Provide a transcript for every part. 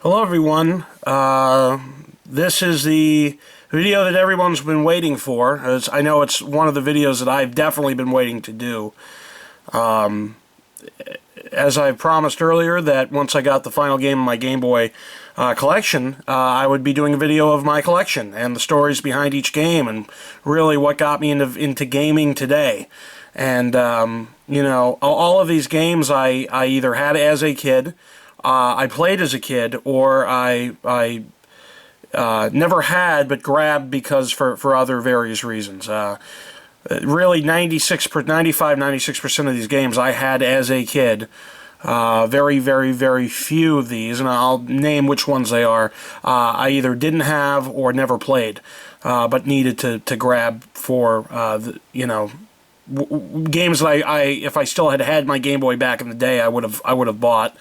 Hello everyone. This is the video that everyone's been waiting for. I know it's one of the videos that I've definitely been waiting to do. As I promised earlier, that once I got the final game in my Game Boy collection, I would be doing a video of my collection and the stories behind each game and really what got me into gaming today. And, you know, all of these games I either had as a kid, I played as a kid, or I never had but grabbed because for other various reasons. Really, 96% of these games I had as a kid. Very, very, very few of these, and I'll name which ones they are, I either didn't have or never played, but needed to grab for, games that if I still had my Game Boy back in the day, I would have bought.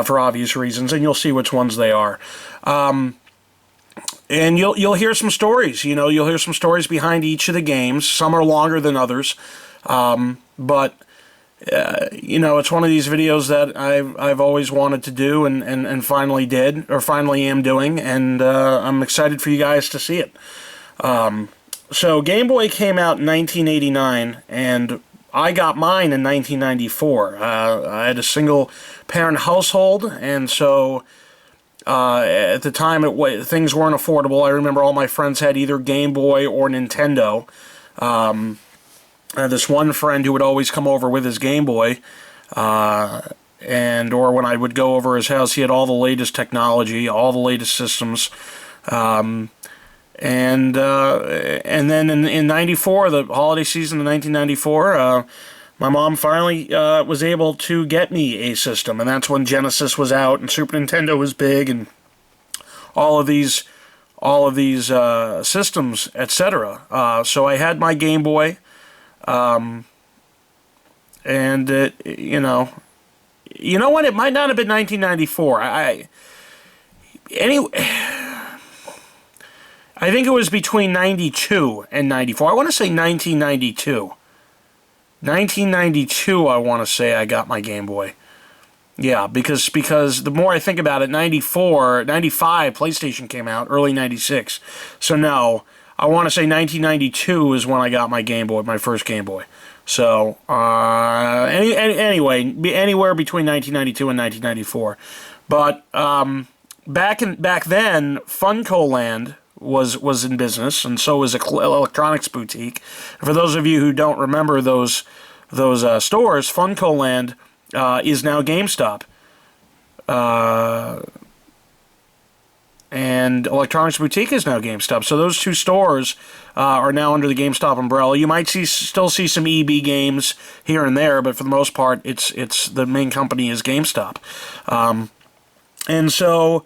For obvious reasons, and you'll see which ones they are. And you'll hear some stories. You know, you'll hear some stories behind each of the games. Some are longer than others, but you know, it's one of these videos that I've always wanted to do, and finally did, or finally am doing, and I'm excited for you guys to see it. So Game Boy came out in 1989, and I got mine in 1994. I had a single-parent household, and so at the time things weren't affordable. I remember all my friends had either Game Boy or Nintendo. I had this one friend who would always come over with his Game Boy, or when I would go over his house, he had all the latest technology, all the latest systems. And then in 94, the holiday season of 1994, my mom finally was able to get me a system, and that's when Genesis was out and Super Nintendo was big, and all of these systems, etc. So I had my Game Boy, and you know what? It might not have been 1994. I think it was between 92 and 94. I want to say 1992. 1992, I want to say I got my Game Boy. Yeah, because the more I think about it, 95, PlayStation came out, early 96. So no, I want to say 1992 is when I got my Game Boy, my first Game Boy. So, anyway, anywhere between 1992 and 1994. But back then, Funko Land was in business, and so was Electronics Boutique. For those of you who don't remember those stores, Funko Land is now GameStop, and Electronics Boutique is now GameStop. So those two stores are now under the GameStop umbrella. You might still see some EB games here and there, but for the most part, it's the main company is GameStop, and so.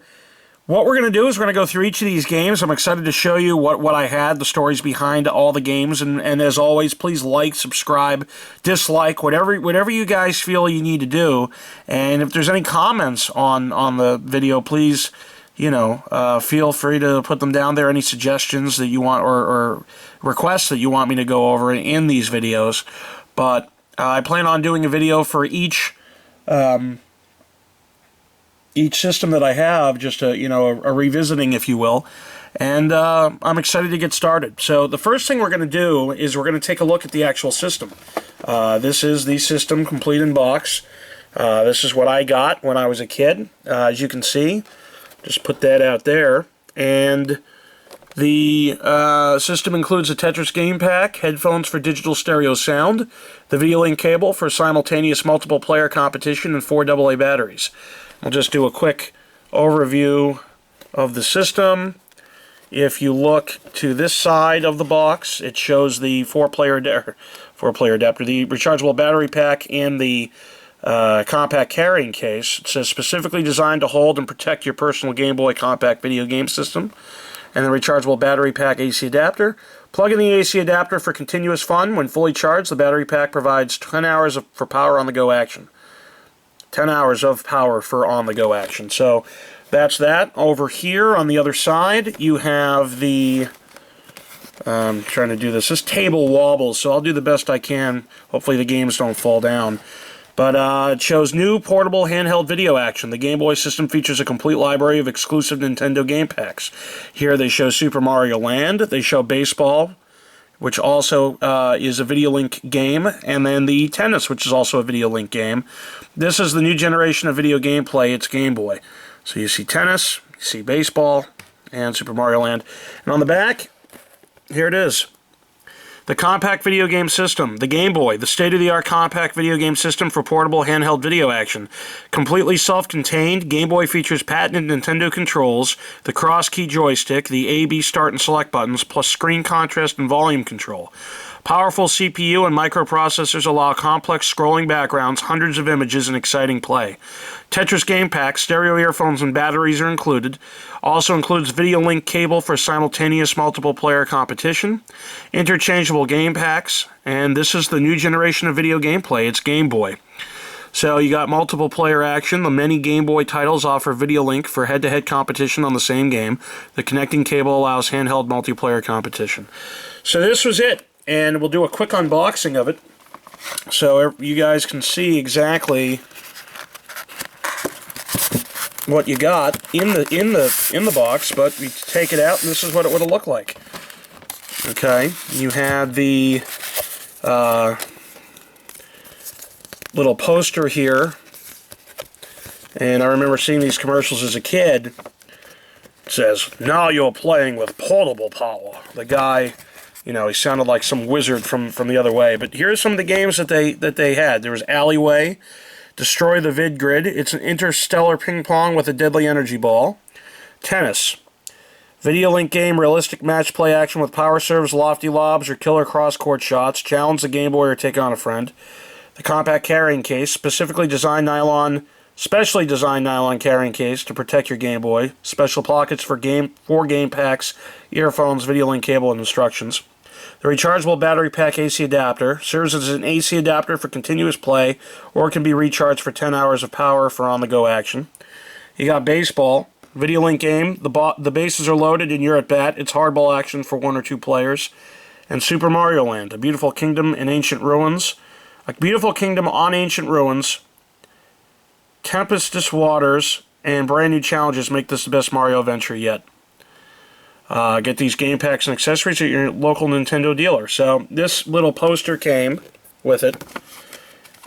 What we're going to do is we're going to go through each of these games. I'm excited to show you what I had, the stories behind all the games, and as always, please like, subscribe, dislike, whatever you guys feel you need to do. And if there's any comments on the video, please, feel free to put them down there. Any suggestions that you want or requests that you want me to go over in these videos. But I plan on doing a video for each system that I have, just a revisiting, if you will, and I'm excited to get started. So the first thing we're going to do is we're going to take a look at the actual system. This is the system complete in box. This is what I got when I was a kid, as you can see. Just put that out there. And the system includes a Tetris game pack, headphones for digital stereo sound, the VideoLink cable for simultaneous multiple player competition, and 4 AA batteries. I'll just do a quick overview of the system. If you look to this side of the box, it shows the four-player adapter, the rechargeable battery pack, and the compact carrying case. It says specifically designed to hold and protect your personal Game Boy compact video game system. And the rechargeable battery pack AC adapter. Plug in the AC adapter for continuous fun. When fully charged, the battery pack provides 10 hours for power on-the-go action. 10 hours of power for on-the-go action. So that's that. Over here on the other side, you have the... I'm trying to do this. This table wobbles, so I'll do the best I can. Hopefully the games don't fall down. But it shows new portable handheld video action. The Game Boy system features a complete library of exclusive Nintendo game packs. Here they show Super Mario Land, they show Baseball, which also is a Video Link game, and then the Tennis, which is also a Video Link game. This is the new generation of video gameplay. It's Game Boy. So you see Tennis, you see Baseball, and Super Mario Land. And on the back, here it is. The Compact Video Game System, the Game Boy, the state-of-the-art compact video game system for portable handheld video action. Completely self-contained, Game Boy features patented Nintendo controls, the cross-key joystick, the A, B start and select buttons, plus screen contrast and volume control. Powerful CPU and microprocessors allow complex scrolling backgrounds, hundreds of images, and exciting play. Tetris Game Pack, stereo earphones and batteries are included. Also includes Video Link cable for simultaneous multiple player competition. Interchangeable game packs, and this is the new generation of video gameplay. It's Game Boy. So you got multiple player action. The many Game Boy titles offer Video Link for head-to-head competition on the same game. The connecting cable allows handheld multiplayer competition. So this was it. And we'll do a quick unboxing of it so you guys can see exactly what you got in the box. But we take it out, and this is what it would have looked like. Okay, you had the little poster here, and I remember seeing these commercials as a kid. It says, "Now you're playing with portable power." The guy, you know, he sounded like some wizard from the other way. But here's some of the games that they had. There was Alleyway, Destroy the Vid Grid. It's an interstellar ping pong with a deadly energy ball. Tennis. Video Link game, realistic match play action with power serves, lofty lobs, or killer cross-court shots. Challenge the Game Boy or take on a friend. The compact carrying case, specially designed nylon carrying case to protect your Game Boy. Special pockets for game packs, earphones, Video Link cable, and instructions. The rechargeable battery pack AC adapter serves as an AC adapter for continuous play, or can be recharged for 10 hours of power for on-the-go action. You got Baseball, Video Link game. The bases are loaded and you're at bat. It's hardball action for 1 or 2 players. And Super Mario Land, a beautiful kingdom in ancient ruins. A beautiful kingdom on ancient ruins. Tempestuous waters and brand new challenges make this the best Mario adventure yet. Get these game packs and accessories at your local Nintendo dealer. So this little poster came with it.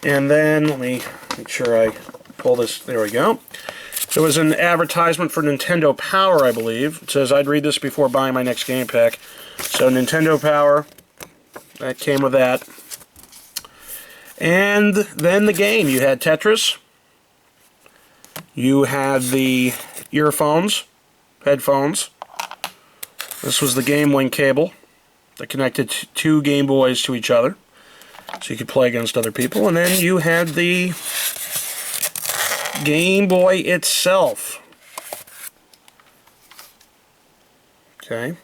And then, let me make sure I pull this. There we go. There was an advertisement for Nintendo Power, I believe. It says I'd read this before buying my next game pack. So Nintendo Power, that came with that. And then the game. You had Tetris. You had the earphones, headphones. This was the Game Link cable that connected 2 Game Boys to each other, so you could play against other people. And then you had the Game Boy itself. Okay.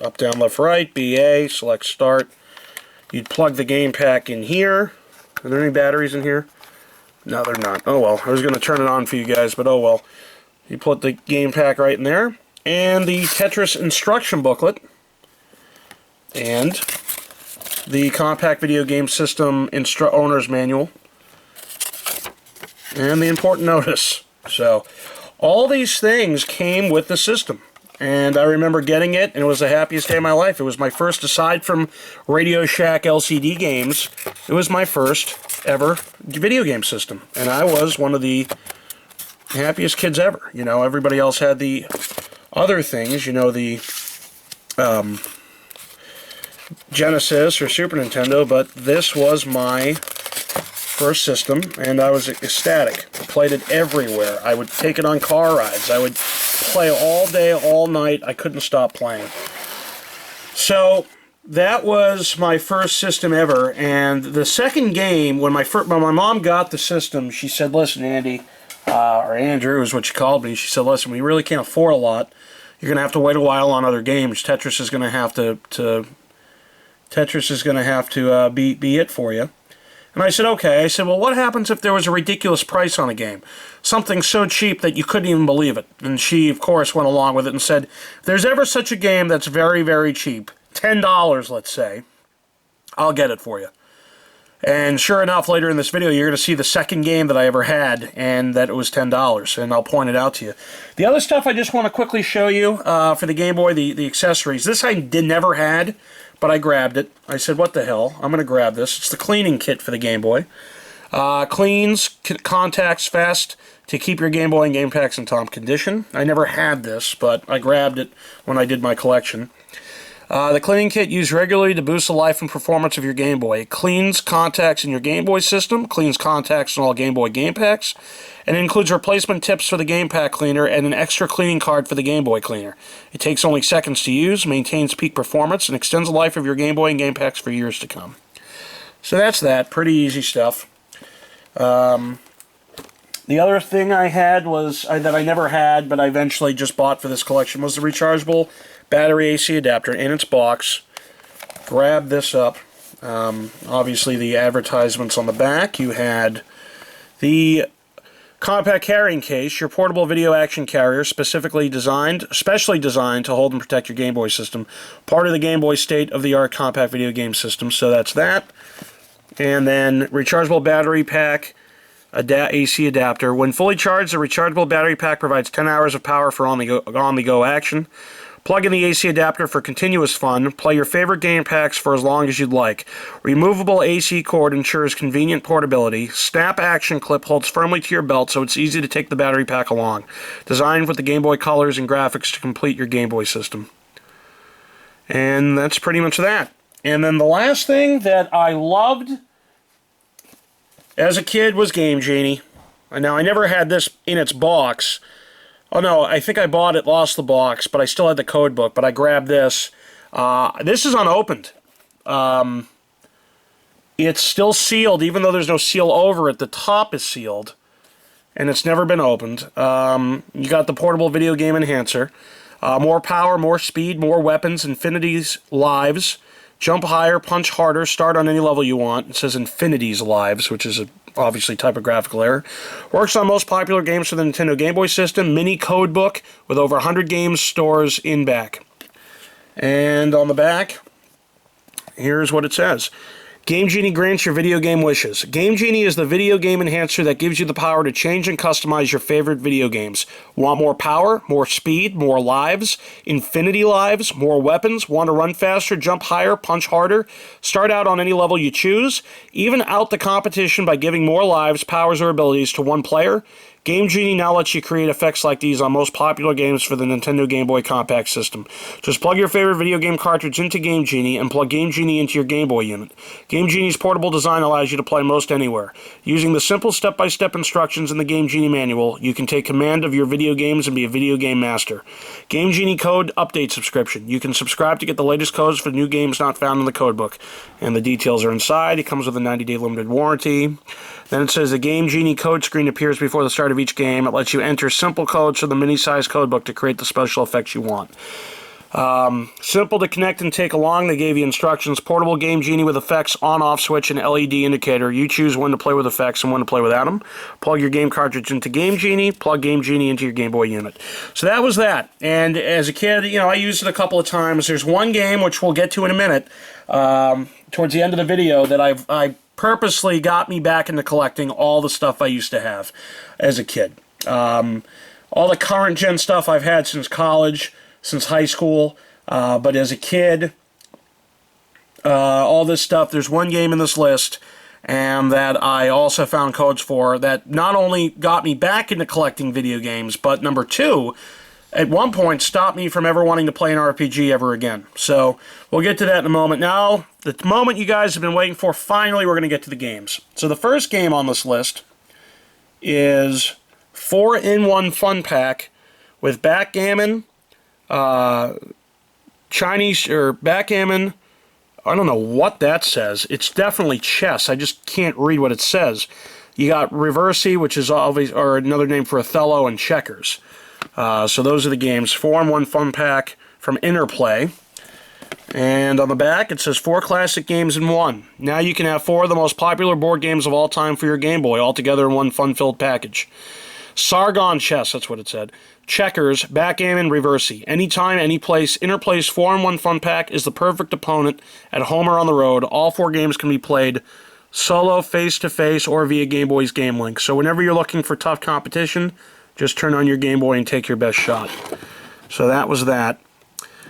Up, down, left, right, BA, select start. You'd plug the game pack in here. Are there any batteries in here? No, they're not. Oh well, I was going to turn it on for you guys, but oh well. You put the game pack right in there. And the Tetris instruction booklet. And the Compact Video Game System Owner's Manual. And the important notice. So, all these things came with the system. And I remember getting it, and it was the happiest day of my life. It was my first, aside from Radio Shack LCD games, it was my first ever video game system. And I was one of the happiest kids ever. You know, everybody else had the other things, you know, the Genesis or Super Nintendo, but this was my first system, and I was ecstatic. I played it everywhere. I would take it on car rides. I would play all day, all night. I couldn't stop playing. So that was my first system ever, and the second game, when my mom got the system, she said, "Listen, Andy," or Andrew is what she called me. She said, "Listen, we really can't afford a lot. You're going to have to wait a while on other games. Tetris is going to have to be it for you." And I said, okay. I said, well, what happens if there was a ridiculous price on a game? Something so cheap that you couldn't even believe it. And she, of course, went along with it and said, if there's ever such a game that's very, very cheap, $10, let's say, I'll get it for you. And sure enough, later in this video, you're going to see the second game that I ever had, and that it was $10, and I'll point it out to you. The other stuff I just want to quickly show you for the Game Boy, the accessories. This I never had, but I grabbed it. I said, what the hell? I'm going to grab this. It's the cleaning kit for the Game Boy. Cleans, contacts fast to keep your Game Boy and game packs in top condition. I never had this, but I grabbed it when I did my collection. The cleaning kit used regularly to boost the life and performance of your Game Boy. It cleans contacts in your Game Boy system, cleans contacts in all Game Boy game packs, and it includes replacement tips for the game pack cleaner and an extra cleaning card for the Game Boy cleaner. It takes only seconds to use, maintains peak performance, and extends the life of your Game Boy and game packs for years to come. So that's that. Pretty easy stuff. The other thing I had was, that I never had, but I eventually just bought for this collection, was the rechargeable battery AC adapter in its box. Grab this up. Obviously the advertisements on the back. You had the compact carrying case, your portable video action carrier, specially designed to hold and protect your Game Boy system. Part of the Game Boy state-of-the-art compact video game system, so that's that. And then rechargeable battery pack, AC adapter. When fully charged, the rechargeable battery pack provides 10 hours of power for on-the-go action. Plug in the AC adapter for continuous fun. Play your favorite game packs for as long as you'd like. Removable AC cord ensures convenient portability. Snap action clip holds firmly to your belt so it's easy to take the battery pack along. Designed with the Game Boy colors and graphics to complete your Game Boy system. And that's pretty much that. And then the last thing that I loved as a kid was Game Genie. Now, I never had this in its box. Oh no, I think I bought it, lost the box, but I still had the code book, but I grabbed this. This is unopened. It's still sealed, even though there's no seal over it. The top is sealed, and it's never been opened. You got the portable video game enhancer. More power, more speed, more weapons, infinity's lives. Jump higher, punch harder, start on any level you want. It says infinity's lives, which is obviously typographical error. Works on most popular games for the Nintendo Game Boy system. Mini code book with over 100 games stores in back. And on the back, here's what it says. Game Genie grants your video game wishes. Game Genie is the video game enhancer that gives you the power to change and customize your favorite video games. Want more power, more speed, more lives, infinity lives, more weapons? Want to run faster, jump higher, punch harder? Start out on any level you choose? Even out the competition by giving more lives, powers, or abilities to one player? Game Genie now lets you create effects like these on most popular games for the Nintendo Game Boy Compact System. Just plug your favorite video game cartridge into Game Genie and plug Game Genie into your Game Boy unit. Game Genie's portable design allows you to play most anywhere. Using the simple step-by-step instructions in the Game Genie manual, you can take command of your video games and be a video game master. Game Genie Code Update Subscription. You can subscribe to get the latest codes for new games not found in the code book. And the details are inside. It comes with a 90-day limited warranty. Then it says the Game Genie code screen appears before the start of each game. It lets you enter simple codes from the mini-size codebook to create the special effects you want. Simple to connect and take along. They gave you instructions. Portable Game Genie with effects, on-off switch, and LED indicator. You choose when to play with effects and when to play without them. Plug your game cartridge into Game Genie. Plug Game Genie into your Game Boy unit. So that was that. And as a kid, you know, I used it a couple of times. There's one game, which we'll get to in a minute, towards the end of the video, that I purposely got me back into collecting all the stuff I used to have as a kid. All the current gen stuff I've had since college, since high school, but as a kid, all this stuff, there's one game in this list and that I also found codes for that not only got me back into collecting video games, but number two, at one point stopped me from ever wanting to play an RPG ever again. So we'll get to that in a moment. Now, the moment you guys have been waiting for, finally we're going to get to the games. So the first game on this list is 4-in-1 Fun Pack with backgammon, Chinese, or backgammon, I don't know what that says. It's definitely chess. I just can't read what it says. You got Reversi, which is always, or another name for Othello, and checkers. So those are the games. 4-in-1 Fun Pack from Interplay. And on the back, it says 4 classic games in one. Now you can have 4 of the most popular board games of all time for your Game Boy, all together in one fun-filled package. Sargon Chess, that's what it said. Checkers, backgammon, Reversi. Anytime, any place, Interplay's 4-in-1 Fun Pack is the perfect opponent at home or on the road. All 4 games can be played solo, face-to-face, or via Game Boy's Game Link. So whenever you're looking for tough competition, just turn on your Game Boy and take your best shot. So that was that.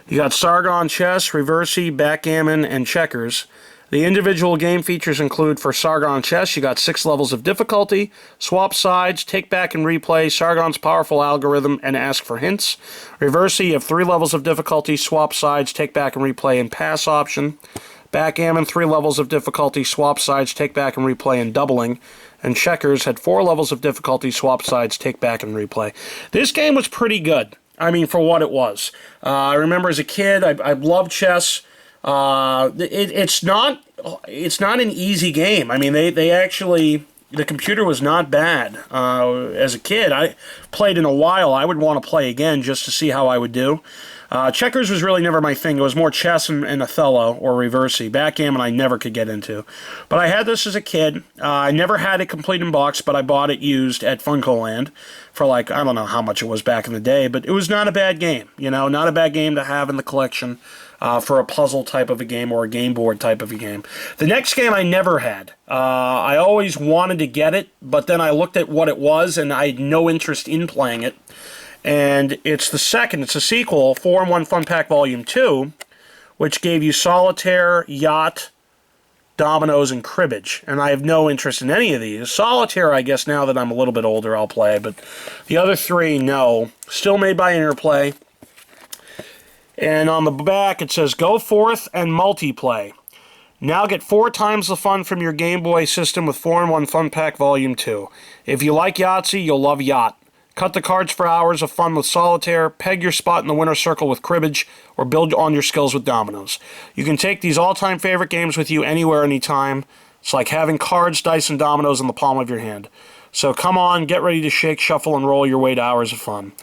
You got Sargon Chess, Reversi, Backgammon, and Checkers. The individual game features include, for Sargon Chess, you got 6 levels of difficulty, swap sides, take back and replay, Sargon's powerful algorithm, and ask for hints. Reversi, you have 3 levels of difficulty, swap sides, take back and replay, and pass option. Backgammon, 3 levels of difficulty, swap sides, take back and replay, and doubling. And Checkers had 4 levels of difficulty, swap sides, take back and replay. This game was pretty good. I mean, for what it was. I remember as a kid, I loved chess. It's not an easy game. I mean, they actually, the computer was not bad. As a kid, I played in a while. I would want to play again just to see how I would do. Checkers was really never my thing. It was more chess and Othello or Reversi. Backgammon I never could get into. But I had this as a kid. I never had it complete in box, but I bought it used at Funko Land for like, I don't know how much it was back in the day, but it was not a bad game. You know, not a bad game to have in the collection for a puzzle type of a game or a game board type of a game. The next game I never had. I always wanted to get it, but then I looked at what it was and I had no interest in playing it. And it's the second, it's a sequel, 4-in-1 Fun Pack Volume 2, which gave you Solitaire, Yacht, Dominoes, and Cribbage. And I have no interest in any of these. Solitaire, I guess now that I'm a little bit older, I'll play, but the other 3, no. Still made by Interplay. And on the back it says, go forth and multiplay. Now get 4 times the fun from your Game Boy system with 4-in-1 Fun Pack Volume 2. If you like Yahtzee, you'll love Yacht. Cut the cards for hours of fun with Solitaire, peg your spot in the winner's circle with Cribbage, or build on your skills with Dominoes. You can take these all-time favorite games with you anywhere, anytime. It's like having cards, dice, and dominoes in the palm of your hand. So come on, get ready to shake, shuffle, and roll your way to hours of fun.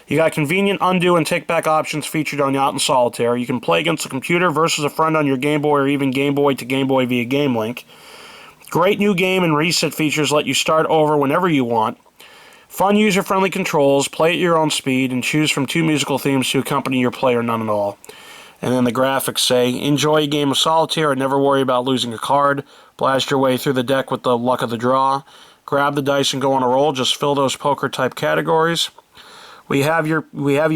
You got convenient undo and take-back options featured on Yacht and Solitaire. You can play against the computer versus a friend on your Game Boy or even Game Boy to Game Boy via Game Link. Great new game and reset features let you start over whenever you want. Fun user-friendly controls, play at your own speed, and choose from 2 musical themes to accompany your play or none at all. And then the graphics say, enjoy a game of Solitaire and never worry about losing a card. Blast your way through the deck with the luck of the draw. Grab the dice and go on a roll. Just fill those poker-type categories. We have you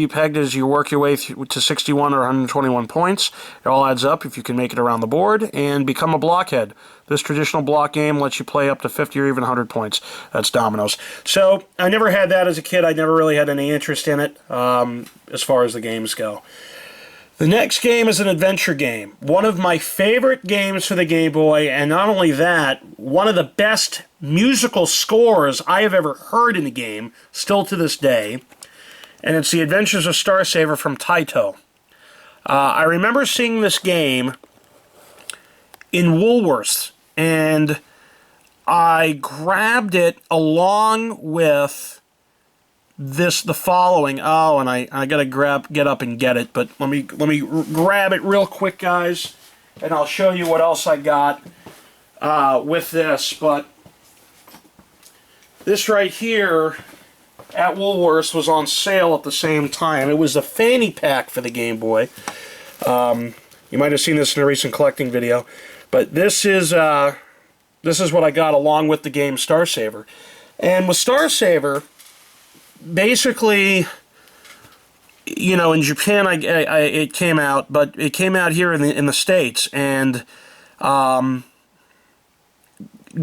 pegged as you work your way to 61 or 121 points. It all adds up if you can make it around the board, and become a blockhead. This traditional block game lets you play up to 50 or even 100 points. That's Dominoes. So I never had that as a kid. I never really had any interest in it as far as the games go. The next game is an adventure game. One of my favorite games for the Game Boy, and not only that, one of the best musical scores I have ever heard in a game, still to this day. And it's The Adventures of Star Saver from Taito. I remember seeing this game in Woolworths, and I grabbed it along with the following. Oh, and I gotta get up and get it, but let me grab it real quick, guys, and I'll show you what else I got with this. But this right here at Woolworths was on sale at the same time. It was a fanny pack for the Game Boy. You might have seen this in a recent collecting video, but this is what I got along with the game Star Saver. And with Star Saver, basically, you know, in Japan it came out, but it came out here in the States, and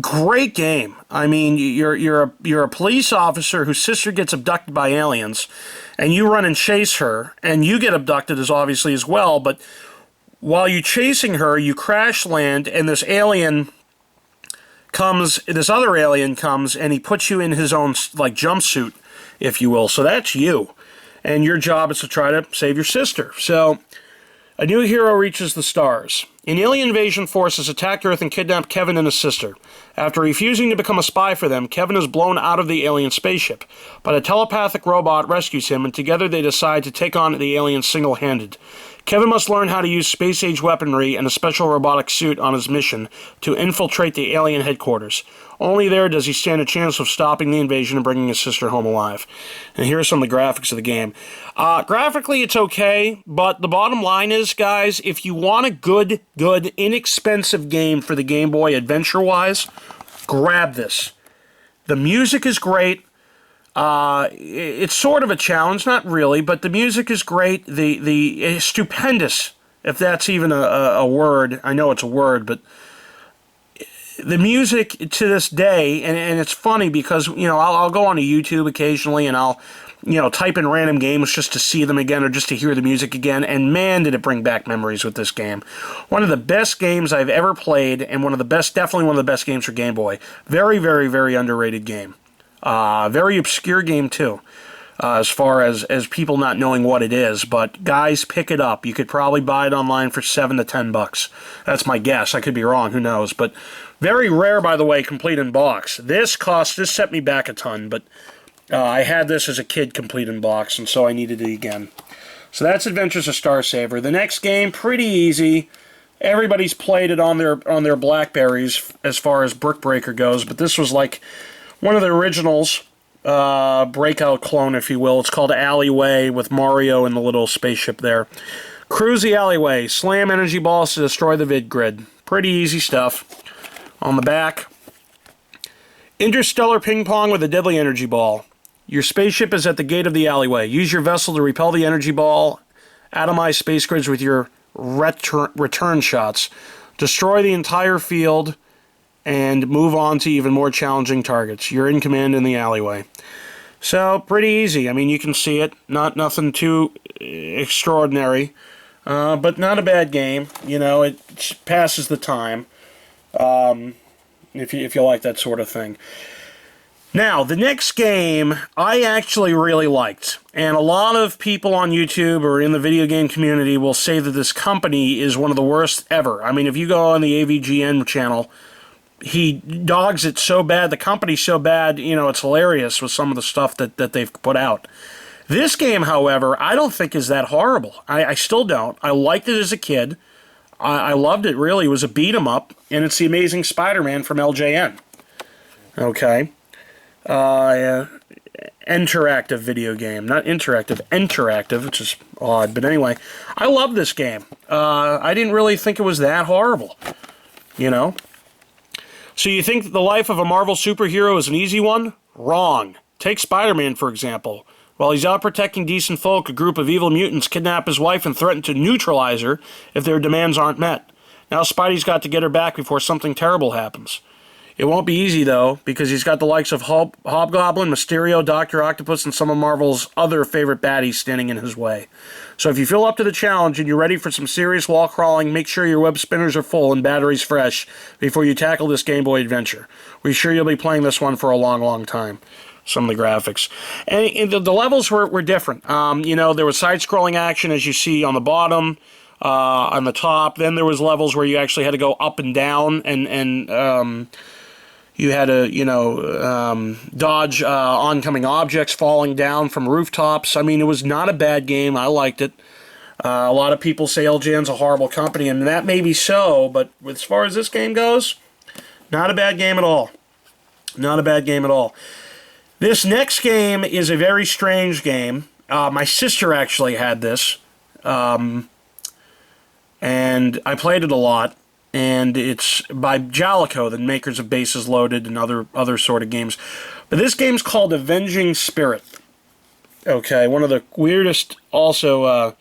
great game. I mean, you're a police officer whose sister gets abducted by aliens, and you run and chase her, and you get abducted as well. But while you're chasing her, you crash land, and this other alien comes, and he puts you in his own like jumpsuit, if you will. So that's you, and your job is to try to save your sister. So a new hero reaches the stars. An alien invasion forces attack Earth and kidnap Kevin and his sister. After refusing to become a spy for them, Kevin is blown out of the alien spaceship, but a telepathic robot rescues him, and together they decide to take on the aliens single-handed. Kevin must learn how to use space-age weaponry and a special robotic suit on his mission to infiltrate the alien headquarters. Only there does he stand a chance of stopping the invasion and bringing his sister home alive. And here are some of the graphics of the game. Graphically, it's okay, but the bottom line is, guys, if you want a good good, inexpensive game for the Game Boy adventure-wise, grab this. The music is great. It's sort of a challenge, not really, but the music is great. It's stupendous, if that's even a word. I know it's a word, but the music to this day, and it's funny because, I'll go onto YouTube occasionally and I'll, type in random games just to see them again or just to hear the music again, and man, did it bring back memories with this game. One of the best games I've ever played, and definitely one of the best games for Game Boy. Very, very, very underrated game. Very obscure game too, as far as people not knowing what it is, but guys, pick it up. You could probably buy it online for $7 to $10. That's my guess. I could be wrong, who knows, but very rare, by the way, complete in box. This set me back a ton, but I had this as a kid complete in box, and so I needed it again. So that's Adventures of Star Saver. The next game, pretty easy. Everybody's played it on their Blackberries as far as Brick Breaker goes, but this was like one of the originals, breakout clone, if you will. It's called Alleyway with Mario and the little spaceship there. Cruise the alleyway. Slam energy balls to destroy the vid grid. Pretty easy stuff. On the back, interstellar ping pong with a deadly energy ball. Your spaceship is at the gate of the alleyway. Use your vessel to repel the energy ball. Atomize space grids with your return shots. Destroy the entire field and move on to even more challenging targets. You're in command in the alleyway. So, pretty easy. I mean, you can see it. Nothing too extraordinary. But not a bad game. It passes the time. If you like that sort of thing. Now, the next game I actually really liked, and a lot of people on YouTube or in the video game community will say that this company is one of the worst ever. I mean, if you go on the AVGN channel, he dogs it so bad, the company's so bad, it's hilarious with some of the stuff that they've put out. This game, however, I don't think is that horrible. I still don't. I liked it as a kid. I loved it, really. It was a beat-em-up, and it's the Amazing Spider-Man from LJN. Okay. Interactive video game. Not interactive, which is odd. But anyway, I love this game. I didn't really think it was that horrible. So you think the life of a Marvel superhero is an easy one? Wrong. Take Spider-Man, for example. While he's out protecting decent folk, a group of evil mutants kidnap his wife and threaten to neutralize her if their demands aren't met. Now Spidey's got to get her back before something terrible happens. It won't be easy, though, because he's got the likes of Hobgoblin, Mysterio, Dr. Octopus, and some of Marvel's other favorite baddies standing in his way. So if you feel up to the challenge and you're ready for some serious wall crawling, make sure your web spinners are full and batteries fresh before you tackle this Game Boy adventure. We're sure you'll be playing this one for a long, long time. Some of the graphics. And the levels were different. There was side-scrolling action, as you see on the bottom, on the top. Then there was levels where you actually had to go up and down, and you had to, dodge oncoming objects falling down from rooftops. I mean, it was not a bad game. I liked it. A lot of people say LJN's a horrible company, and that may be so, but as far as this game goes, not a bad game at all. Not a bad game at all. This next game is a very strange game. My sister actually had this, and I played it a lot. And it's by Jaleco, the makers of Bases Loaded and other sort of games. But this game's called Avenging Spirit. Okay, one of the weirdest also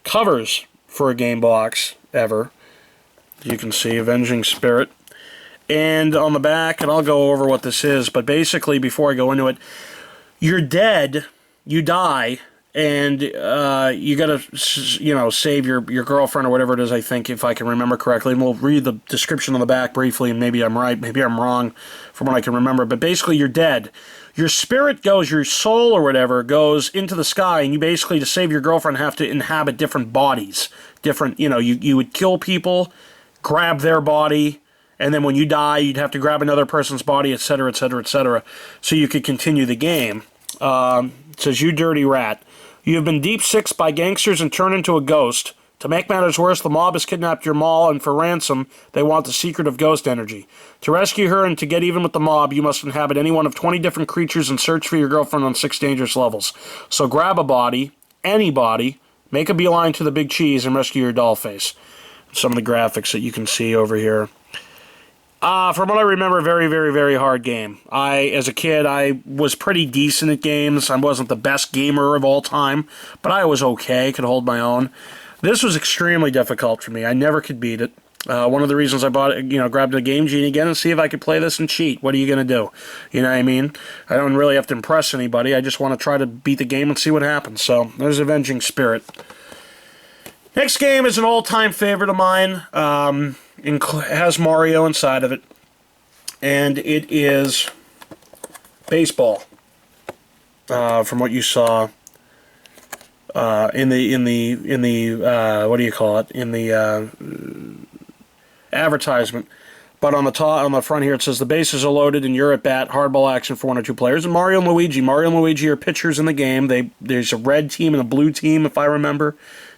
covers for a game box ever. You can see Avenging Spirit. And on the back, and I'll go over what this is, but basically, before I go into it, you're dead, you die, and you gotta, save your girlfriend or whatever it is, I think, if I can remember correctly. And we'll read the description on the back briefly, and maybe I'm right, maybe I'm wrong from what I can remember. But basically, you're dead. Your spirit goes, your soul or whatever, goes into the sky, and you basically, to save your girlfriend, have to inhabit different bodies. Different, you would kill people, grab their body, and then when you die, you'd have to grab another person's body, etc., etc., etc., so you could continue the game. It says, you dirty rat. You have been deep sixed by gangsters and turned into a ghost. To make matters worse, the mob has kidnapped your mall, and for ransom, they want the secret of ghost energy. To rescue her and to get even with the mob, you must inhabit any one of 20 different creatures and search for your girlfriend on 6 dangerous levels. So grab a body, any body, make a beeline to the big cheese, and rescue your doll face. some of the graphics that you can see over here. From what I remember, very, very, very hard game. As a kid, I was pretty decent at games. I wasn't the best gamer of all time, but I was okay, could hold my own. This was extremely difficult for me. I never could beat it. One of the reasons I bought it, grabbed a Game Genie again and see if I could play this and cheat. What are you going to do? You know what I mean? I don't really have to impress anybody. I just want to try to beat the game and see what happens. So, there's Avenging Spirit. Next game is an all-time favorite of mine. Has Mario inside of it. And it is baseball. From what you saw in the what do you call it? In the advertisement. But on the front here it says the bases are loaded and you're at bat, hardball action for 1 or 2 players. And Mario and Luigi are pitchers in the game. There's a red team and a blue team, if I remember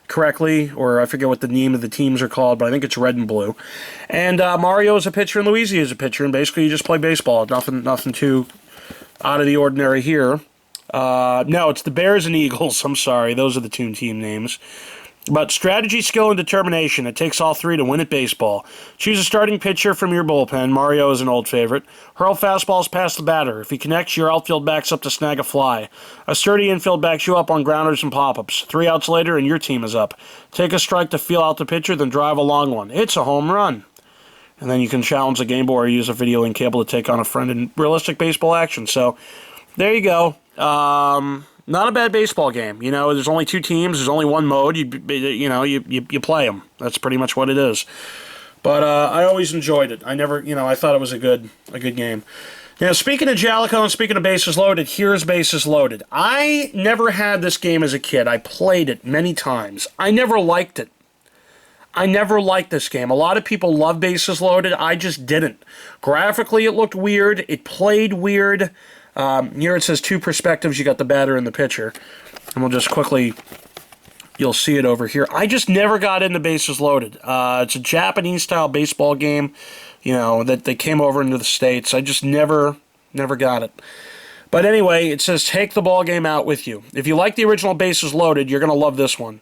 correctly, or I forget what the name of the teams are called, but I think it's red and blue. And Mario is a pitcher and Luigi is a pitcher, and basically you just play baseball. Nothing too out of the ordinary here. No, it's the Bears and Eagles. I'm sorry, those are the 2 team names. But strategy, skill, and determination. It takes all 3 to win at baseball. Choose a starting pitcher from your bullpen. Mario is an old favorite. Hurl fastballs past the batter. If he connects, your outfield backs up to snag a fly. A sturdy infield backs you up on grounders and pop-ups. 3 outs later, and your team is up. Take a strike to feel out the pitcher, then drive a long one. It's a home run. And then you can challenge the Game Boy or use a video link cable to take on a friend in realistic baseball action. So, there you go. Not a bad baseball game. There's only 2 teams. There's only 1 mode. You play them. That's pretty much what it is. But I always enjoyed it. I thought it was a good game. Now, speaking of Jaleco and speaking of Bases Loaded, here's Bases Loaded. I never had this game as a kid. I played it many times. I never liked it. I never liked this game. A lot of people love Bases Loaded. I just didn't. Graphically, it looked weird. It played weird. Here it says 2 perspectives. You got the batter and the pitcher. And we'll just quickly, you'll see it over here. I just never got into Bases Loaded. It's a Japanese-style baseball game, that they came over into the States. I just never got it. But anyway, it says take the ball game out with you. If you like the original Bases Loaded, you're going to love this one.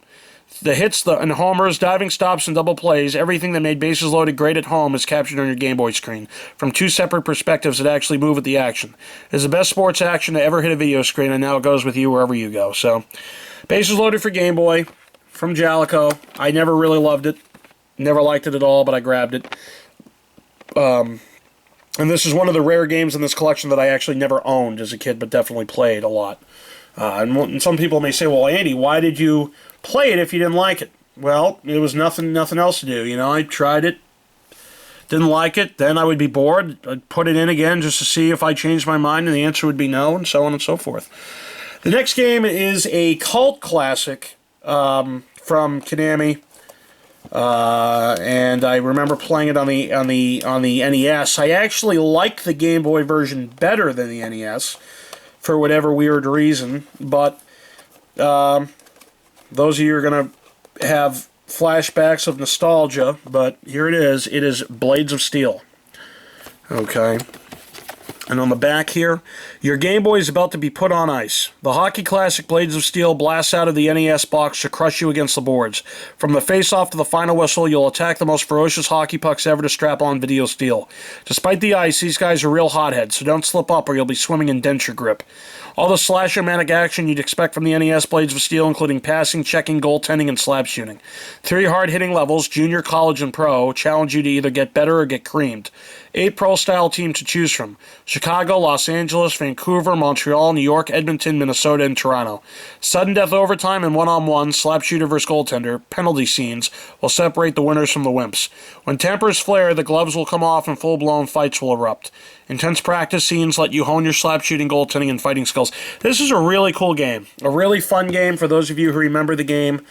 The hits and homers, diving stops, and double plays, everything that made Bases Loaded great at home is captured on your Game Boy screen, from 2 separate perspectives that actually move with the action. It's the best sports action to ever hit a video screen, and now it goes with you wherever you go. So, Bases Loaded for Game Boy, from Jaleco. I never really loved it. Never liked it at all, but I grabbed it. And this is one of the rare games in this collection that I actually never owned as a kid, but definitely played a lot. And some people may say, well, Andy, why did you play it if you didn't like it? Well, it was nothing else to do. I tried it, didn't like it, then I would be bored. I'd put it in again just to see if I changed my mind, and the answer would be no, and so on and so forth. The next game is a cult classic from Konami, and I remember playing it on the NES. I actually liked the Game Boy version better than the NES for whatever weird reason, but those of you are going to have flashbacks of nostalgia, but here it is. It is Blades of Steel. Okay. And on the back here, your Game Boy is about to be put on ice. The hockey classic Blades of Steel blasts out of the NES box to crush you against the boards. From the face-off to the final whistle, you'll attack the most ferocious hockey pucks ever to strap on Video Steel. Despite the ice, these guys are real hotheads, so don't slip up or you'll be swimming in denture grip. All the slasher-manic action you'd expect from the NES Blades of Steel, including passing, checking, goaltending, and slap shooting. 3 hard-hitting levels, junior, college, and pro, challenge you to either get better or get creamed. 8 pro-style teams to choose from: Chicago, Los Angeles, Vancouver, Montreal, New York, Edmonton, Minnesota, and Toronto. Sudden death overtime and one-on-one, slap shooter versus goaltender, penalty scenes will separate the winners from the wimps. When tempers flare, the gloves will come off and full-blown fights will erupt. Intense practice scenes let you hone your slap shooting, goaltending, and fighting skills. This is a really cool game. A really fun game for those of you who remember the game.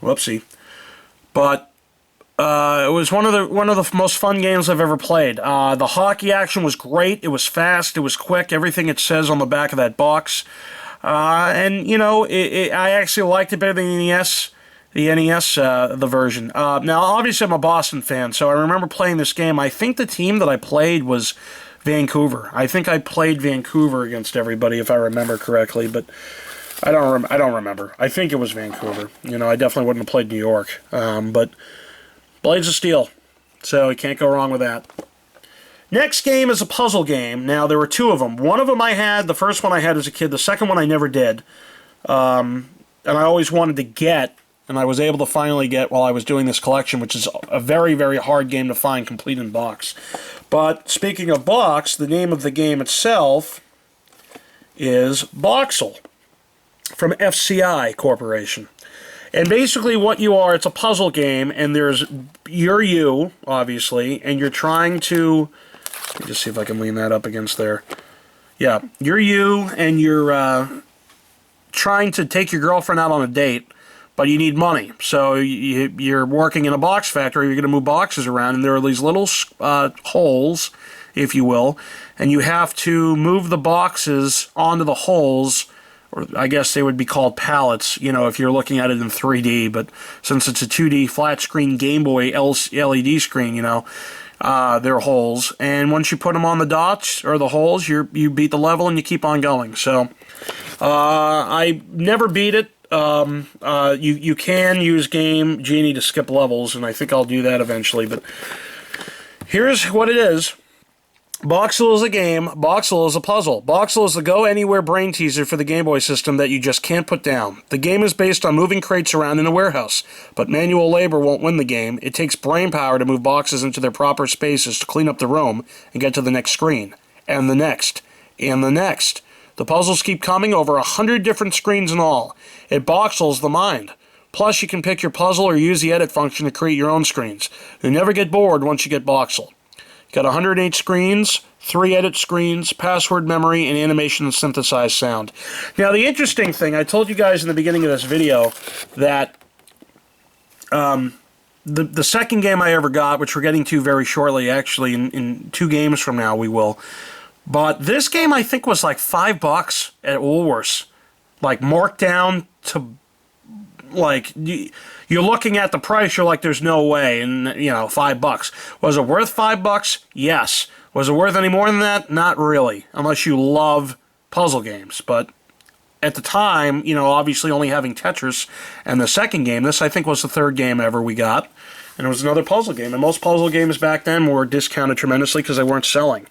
Whoopsie. But it was one of the most fun games I've ever played. The hockey action was great. It was fast. It was quick. Everything it says on the back of that box. And, I actually liked it better than the NES. The version. Now, obviously, I'm a Boston fan, so I remember playing this game. I think the team that I played was Vancouver. I think I played Vancouver against everybody, if I remember correctly. But I don't remember. I think it was Vancouver. You know, I definitely wouldn't have played New York. But Blades of Steel. So you can't go wrong with that. Next game is a puzzle game. Now, there were two of them. One of them I had, the first one I had as a kid. The second one I never did. And I always wanted to get, and I was able to finally get while I was doing this collection, which is a very, very hard game to find complete in box. But speaking of box, the name of the game itself is Boxel from FCI Corporation. And basically what you are, it's a puzzle game, and you're you, obviously, and you're trying to, let me just see if I can lean that up against there. Yeah, you're you, and you're trying to take your girlfriend out on a date, but you need money. So you're working in a box factory, you're going to move boxes around, and there are these little holes, if you will, and you have to move the boxes onto the holes, or I guess they would be called pallets, you know, if you're looking at it in 3D, but since it's a 2D flat screen Game Boy LED screen, you know, they're holes, and once you put them on the dots, or the holes, you beat the level and you keep on going. So, I never beat it. You can use Game Genie to skip levels, and I think I'll do that eventually, but here's what it is. Boxel is a game, Boxel is a puzzle. Boxel is the go-anywhere brain teaser for the Game Boy system that you just can't put down. The game is based on moving crates around in a warehouse, but manual labor won't win the game. It takes brain power to move boxes into their proper spaces to clean up the room and get to the next screen. And the next. And the next. The puzzles keep coming, over 100 different screens in all. It boxels the mind. Plus, you can pick your puzzle or use the edit function to create your own screens. You never get bored once you get Boxel. Got 108 screens, 3 edit screens, password memory, and animation and synthesized sound. Now, the interesting thing, I told you guys in the beginning of this video that the second game I ever got, which we're getting to very shortly, actually, in 2 games from now we will, but this game I think was like $5 at Woolworths, like marked down to, like, you're looking at the price, you're like, there's no way, and, you know, $5. Was it worth $5? Yes. Was it worth any more than that? Not really, unless you love puzzle games. But at the time, you know, obviously only having Tetris and the second game, this I think was the third game ever we got, and it was another puzzle game. And most puzzle games back then were discounted tremendously because they weren't selling.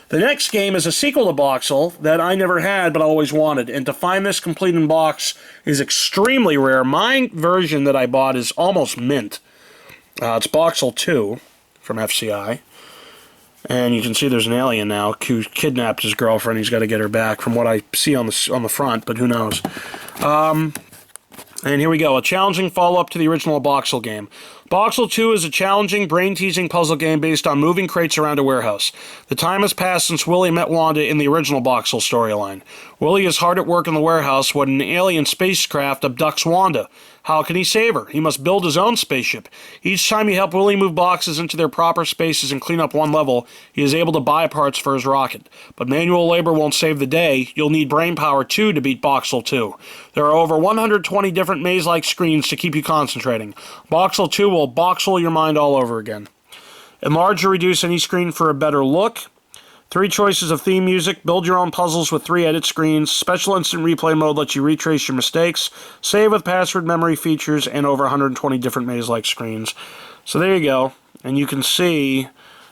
The next game is a sequel to Boxel that I never had but always wanted, and to find this complete in box is extremely rare. My version that I bought is almost mint. It's Boxel 2 from FCI, and you can see there's an alien now who kidnapped his girlfriend. He's got to get her back from what I see on the front, but who knows. And here we go, a challenging follow-up to the original Boxel game. Boxel 2 is a challenging, brain-teasing puzzle game based on moving crates around a warehouse. The time has passed since Willie met Wanda in the original Boxel storyline. Willie is hard at work in the warehouse when an alien spacecraft abducts Wanda. How can he save her? He must build his own spaceship. Each time you help Willie move boxes into their proper spaces and clean up one level, he is able to buy parts for his rocket. But manual labor won't save the day. You'll need brain power too to beat Boxel 2. There are over 120 different maze-like screens to keep you concentrating. Boxel 2 will boxel your mind all over again. Enlarge or reduce any screen for a better look. 3 choices of theme music. Build your own puzzles with 3 edit screens. Special instant replay mode lets you retrace your mistakes. Save with password memory features, and over 120 different maze-like screens. So there you go. And you can see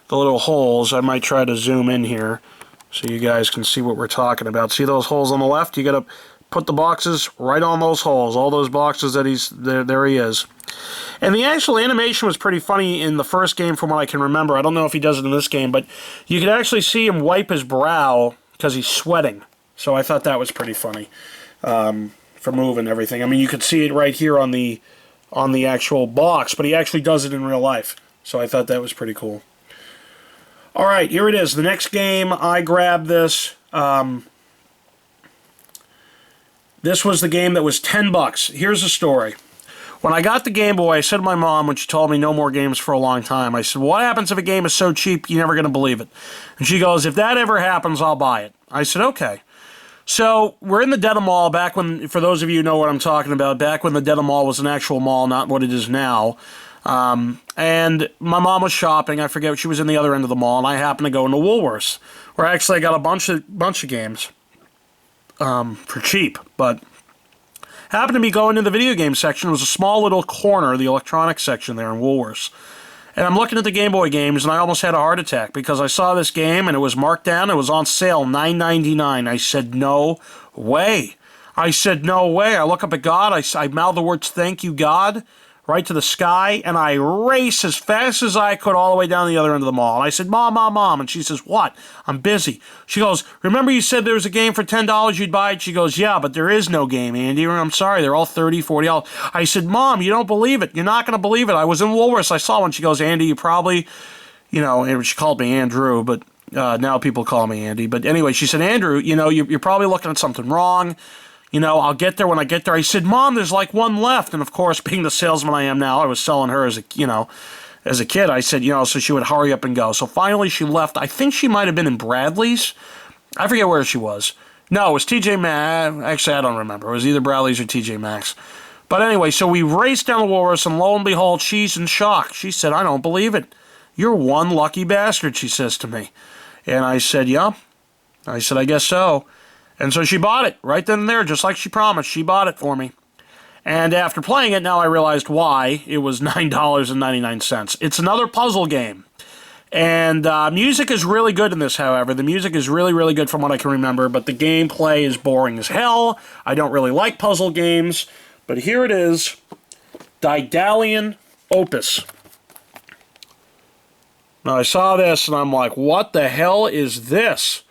the little holes. I might try to zoom in here so you guys can see what we're talking about. See those holes on the left? You got to put the boxes right on those holes. All those boxes that he's... There he is. And the actual animation was pretty funny in the first game from what I can remember. I don't know if he does it in this game, but you could actually see him wipe his brow because he's sweating. So I thought that was pretty funny for moving everything. I mean, you could see it right here on the actual box, but he actually does it in real life. So I thought that was pretty cool. All right, here it is. The next game, I grabbed this. This was the game that was $10. Here's the story. When I got the Game Boy, I said to my mom when she told me no more games for a long time, I said, what happens if a game is so cheap you're never going to believe it? And she goes, if that ever happens, I'll buy it. I said, okay. So we're in the Dedham Mall back when, for those of you who know what I'm talking about, back when the Dedham Mall was an actual mall, not what it is now. And my mom was shopping. I forget, she was in the other end of the mall, and I happened to go into Woolworths, where actually I got a bunch of games for cheap, but Happened to be going to the video game section. It was a small little corner, the electronics section there in Woolworths. And I'm looking at the Game Boy games, and I almost had a heart attack because I saw this game, and it was marked down. It was on sale, $9.99. I said, no way. I said, no way. I look up at God. I mouth the words, thank you, God, right to the sky, and I race as fast as I could all the way down the other end of the mall. And I said, Mom, Mom, Mom. And she says, what? I'm busy. She goes, remember you said there was a game for $10 you'd buy it? She goes, yeah, but there is no game, Andy. I'm sorry, they're all $30, $40. I said, Mom, you don't believe it. You're not going to believe it. I was in Woolworths. I saw one. She goes, Andy, you probably, and she called me Andrew, but now people call me Andy. But anyway, she said, Andrew, you're probably looking at something wrong. I'll get there when I get there. I said, Mom, there's like one left. And of course, being the salesman I am now, I was selling her as a kid. I said, so she would hurry up and go. So finally she left. I think she might have been in Bradley's. I forget where she was. No, it was TJ Maxx. Actually, I don't remember. It was either Bradley's or TJ Maxx. But anyway, so we raced down the Woolworths, and lo and behold, she's in shock. She said, I don't believe it. You're one lucky bastard, she says to me. And I said, yeah. I said, I guess so. And so she bought it right then and there, just like she promised. She bought it for me. And after playing it, now I realized why it was $9.99. It's another puzzle game. And music is really good in this, however. The music is really, really good from what I can remember, but the gameplay is boring as hell. I don't really like puzzle games. But here it is, Daedalian Opus. Now, I saw this, and I'm like, what the hell is this?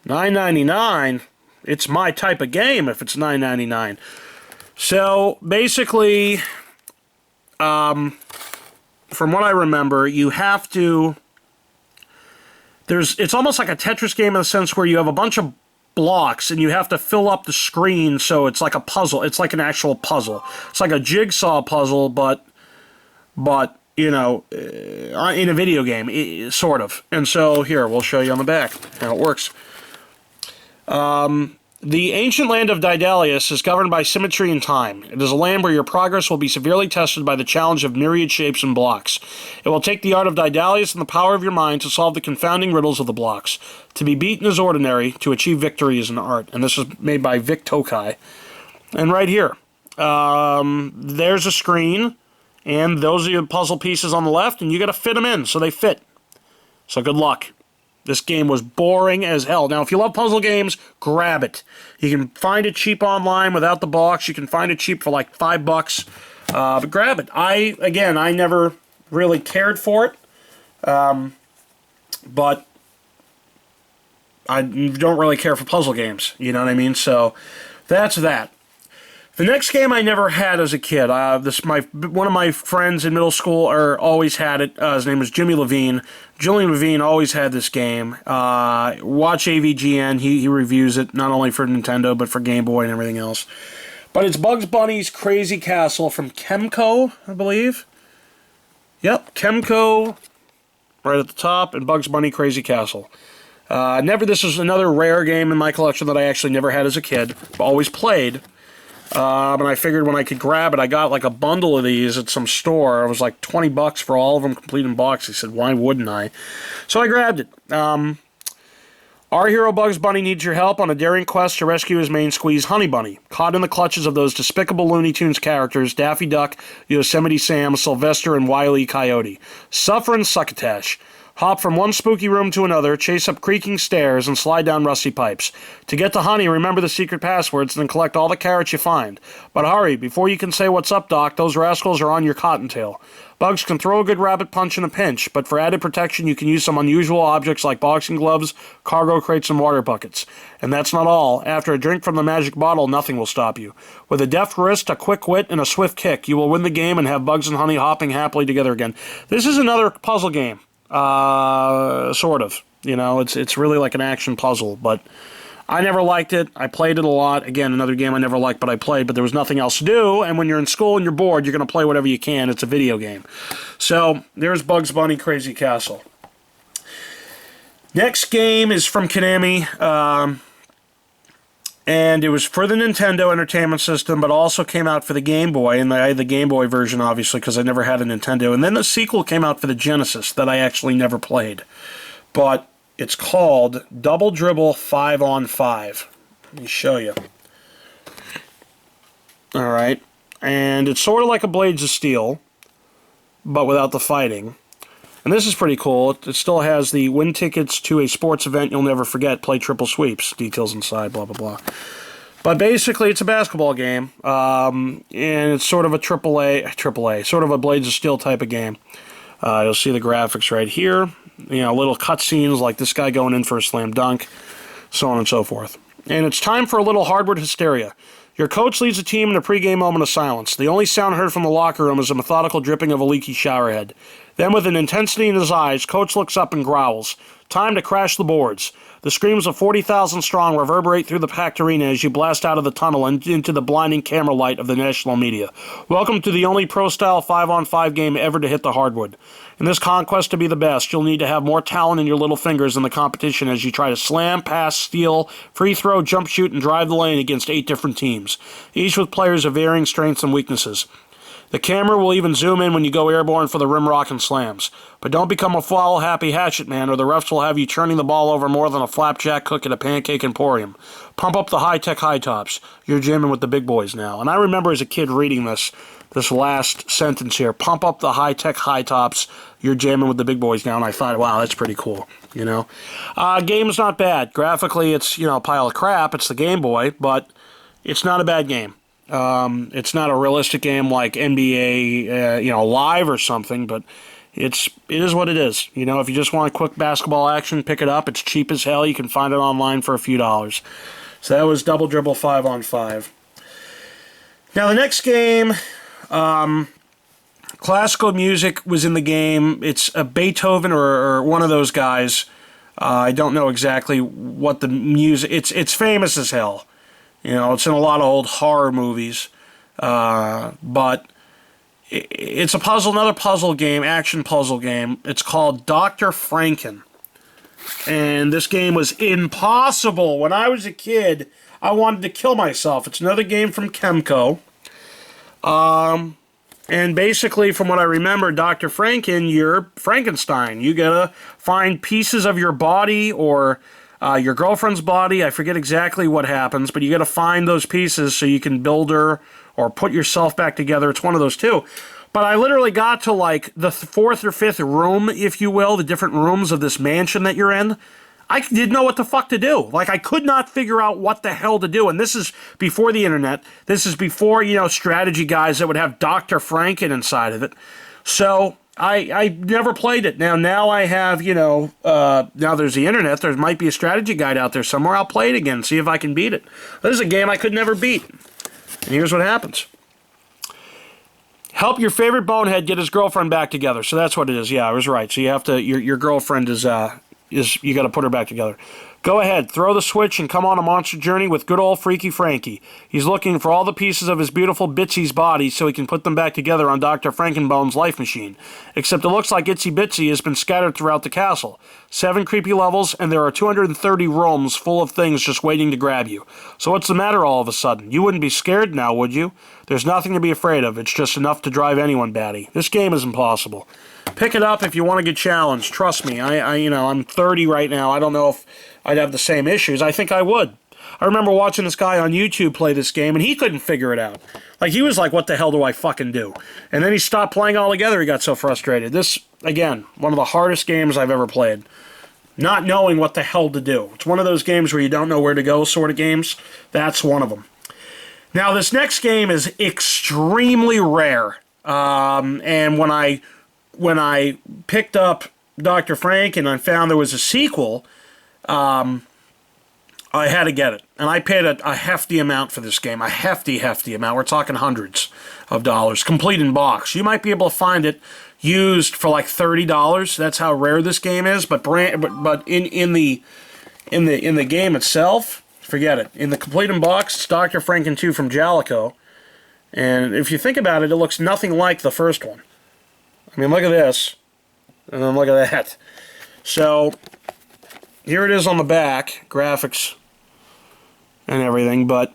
$9.99, it's my type of game if it's $9.99. So, basically, from what I remember, you have to... It's almost like a Tetris game in the sense where you have a bunch of blocks, and you have to fill up the screen so it's like a puzzle. It's like an actual puzzle. It's like a jigsaw puzzle, but in a video game, sort of. And so, here, we'll show you on the back how it works. The ancient land of Daedalus is governed by symmetry and time. It is a land where your progress will be severely tested by the challenge of myriad shapes and blocks. It will take the art of Daedalus and the power of your mind to solve the confounding riddles of the blocks. To be beaten is ordinary, to achieve victory is an art. And this is made by Vic Tokai. And right here, there's a screen, and those are your puzzle pieces on the left, and you got to fit them in so they fit. So good luck. This game was boring as hell. Now, if you love puzzle games, grab it. You can find it cheap online without the box. You can find it cheap for like $5. But grab it. I never really cared for it. But I don't really care for puzzle games. You know what I mean? So, that's that. The next game I never had as a kid. One of my friends in middle school always had it. His name was Jimmy Levine. Julian Levine always had this game. Watch AVGN. He reviews it not only for Nintendo but for Game Boy and everything else. But it's Bugs Bunny's Crazy Castle from Kemco, I believe. Yep, Kemco, right at the top, and Bugs Bunny Crazy Castle. This is another rare game in my collection that I actually never had as a kid, but always played. And I figured when I could grab it, I got like a bundle of these at some store. It was like $20 for all of them, complete in box. He said, why wouldn't I? So I grabbed it. Our hero Bugs Bunny needs your help on a daring quest to rescue his main squeeze, Honey Bunny, caught in the clutches of those despicable Looney Tunes characters, Daffy Duck, Yosemite Sam, Sylvester, and Wile E. Coyote. Suffer and succotash. Hop from one spooky room to another, chase up creaking stairs, and slide down rusty pipes. To get to Honey, remember the secret passwords, and then collect all the carrots you find. But hurry, before you can say, what's up, Doc, those rascals are on your cottontail. Bugs can throw a good rabbit punch in a pinch, but for added protection you can use some unusual objects like boxing gloves, cargo crates, and water buckets. And that's not all. After a drink from the magic bottle, nothing will stop you. With a deft wrist, a quick wit, and a swift kick, you will win the game and have Bugs and Honey hopping happily together again. This is another puzzle game. Sort of. It's really like an action puzzle, but I never liked it. I played it a lot. Again, another game I never liked, but I played, but there was nothing else to do, and when you're in school and you're bored, you're going to play whatever you can. It's a video game. So, there's Bugs Bunny Crazy Castle. Next game is from Konami, and it was for the Nintendo Entertainment System, but also came out for the Game Boy, and I had the Game Boy version, obviously, because I never had a Nintendo. And then the sequel came out for the Genesis that I actually never played. But it's called Double Dribble 5-on-5. Let me show you. All right. And it's sort of like a Blades of Steel, but without the fighting. And this is pretty cool. It still has the win tickets to a sports event you'll never forget. Play triple sweeps. Details inside, blah, blah, blah. But basically, it's a basketball game. And it's sort of a AAA, sort of a Blades of Steel type of game. You'll see the graphics right here. You know, little cutscenes like this guy going in for a slam dunk, so on and so forth. And it's time for a little hardwood hysteria. Your coach leads the team in a pregame moment of silence. The only sound heard from the locker room is the methodical dripping of a leaky showerhead. Then, with an intensity in his eyes, Coach looks up and growls. Time to crash the boards. The screams of 40,000 strong reverberate through the packed arena as you blast out of the tunnel and into the blinding camera light of the national media. Welcome to the only pro-style 5-on-5 game ever to hit the hardwood. In this conquest to be the best, you'll need to have more talent in your little fingers in the competition as you try to slam, pass, steal, free throw, jump shoot, and drive the lane against 8 different teams, each with players of varying strengths and weaknesses. The camera will even zoom in when you go airborne for the rim rock and slams. But don't become a foul-happy hatchet man, or the refs will have you turning the ball over more than a flapjack cook at a pancake emporium. Pump up the high-tech high tops. You're jamming with the big boys now. And I remember as a kid reading this last sentence here. Pump up the high-tech high tops. You're jamming with the big boys now. And I thought, wow, that's pretty cool, you know. Game's not bad. Graphically, it's, you know, a pile of crap. It's the Game Boy, but it's not a bad game. It's not a realistic game like NBA, Live or something, but it is what it is. You know, if you just want a quick basketball action, pick it up. It's cheap as hell. You can find it online for a few dollars. So that was Double Dribble 5-on-5. Now the next game, classical music was in the game. It's a Beethoven or one of those guys. I don't know exactly what the music. It's famous as hell. You know, it's in a lot of old horror movies, but it's another puzzle game, action puzzle game. It's called Dr. Franken, and this game was impossible. When I was a kid, I wanted to kill myself. It's another game from Kemco, and basically, from what I remember, Dr. Franken, you're Frankenstein. You gotta find pieces of your body or your girlfriend's body. I forget exactly what happens, but you got to find those pieces so you can build her or put yourself back together. It's one of those two. But I literally got to like the 4th or 5th room, if you will, the different rooms of this mansion that you're in. I didn't know what the fuck to do. Like, I could not figure out what the hell to do. And this is before the internet. This is before, you know, strategy guys that would have Dr. Franken inside of it. So I never played it. Now I have, now there's the internet. There might be a strategy guide out there somewhere. I'll play it again, see if I can beat it. This is a game I could never beat. And here's what happens. Help your favorite bonehead get his girlfriend back together. So that's what it is. Yeah, I was right. So you have to, your girlfriend is you got to put her back together. Go ahead, throw the switch and come on a monster journey with good old Freaky Frankie. He's looking for all the pieces of his beautiful Bitsy's body so he can put them back together on Dr. Frankenbone's life machine. Except it looks like Itsy Bitsy has been scattered throughout the castle. 7 creepy levels, and there are 230 rooms full of things just waiting to grab you. So what's the matter all of a sudden? You wouldn't be scared now, would you? There's nothing to be afraid of. It's just enough to drive anyone batty. This game is impossible. Pick it up if you want to get challenged. Trust me, I'm 30 right now. I don't know if I'd have the same issues. I think I would. I remember watching this guy on YouTube play this game, and he couldn't figure it out. Like, he was like, what the hell do I fucking do? And then he stopped playing altogether. He got so frustrated. This, again, one of the hardest games I've ever played. Not knowing what the hell to do. It's one of those games where you don't know where to go sort of games. That's one of them. Now, this next game is extremely rare. And when I picked up Dr. Frank and I found there was a sequel, I had to get it. And I paid a hefty amount for this game. A hefty amount. We're talking hundreds of dollars. Complete in box. You might be able to find it used for like $30. That's how rare this game is. But in the game itself, forget it. In the complete in box, it's Dr. Franken 2 from Jalico. And if you think about it, it looks nothing like the first one. I mean, look at this. And then look at that. So, here it is on the back. Graphics and everything. But,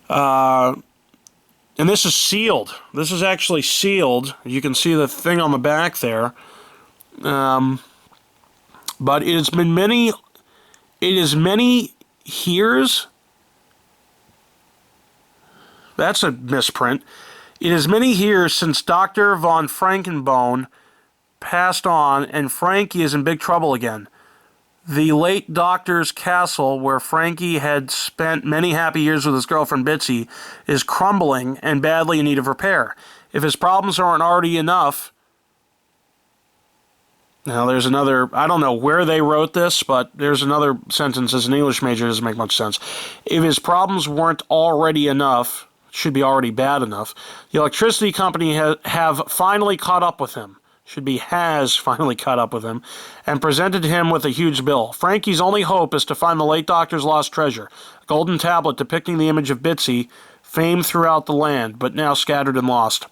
and this is sealed. This is actually sealed. You can see the thing on the back there. But it has been many years That's a misprint. It is many years since Dr. von Frankenbone passed on, and Frankie is in big trouble again. The late doctor's castle, where Frankie had spent many happy years with his girlfriend Bitsy, is crumbling and badly in need of repair. If his problems aren't already enough... Now, there's another... I don't know where they wrote this, but there's another sentence as an English major. It doesn't make much sense. If his problems weren't already enough, should be already bad enough, the electricity company have finally caught up with him. Should be has finally caught up with him, and presented him with a huge bill. Frankie's only hope is to find the late doctor's lost treasure, a golden tablet depicting the image of Bitsy, famed throughout the land, but now scattered and lost.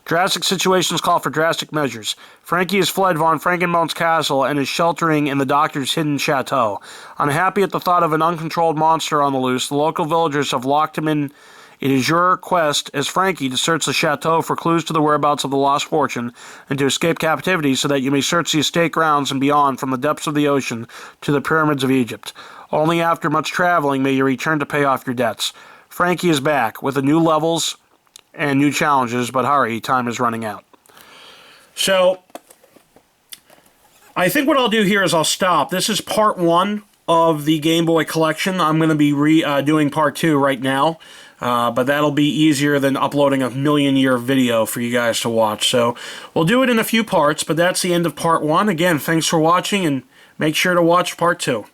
Drastic situations call for drastic measures. Frankie has fled von Frankenbone's castle and is sheltering in the doctor's hidden chateau. Unhappy at the thought of an uncontrolled monster on the loose, the local villagers have locked him in. It is your quest as Frankie to search the chateau for clues to the whereabouts of the lost fortune and to escape captivity so that you may search the estate grounds and beyond from the depths of the ocean to the pyramids of Egypt. Only after much traveling may you return to pay off your debts. Frankie is back with the new levels and new challenges, but hurry, time is running out. So, I think what I'll do here is I'll stop. This is part 1 of the Game Boy collection. I'm going to be doing part 2 right now. But that'll be easier than uploading a million-year video for you guys to watch. So we'll do it in a few parts, but that's the end of part 1. Again, thanks for watching, and make sure to watch part 2.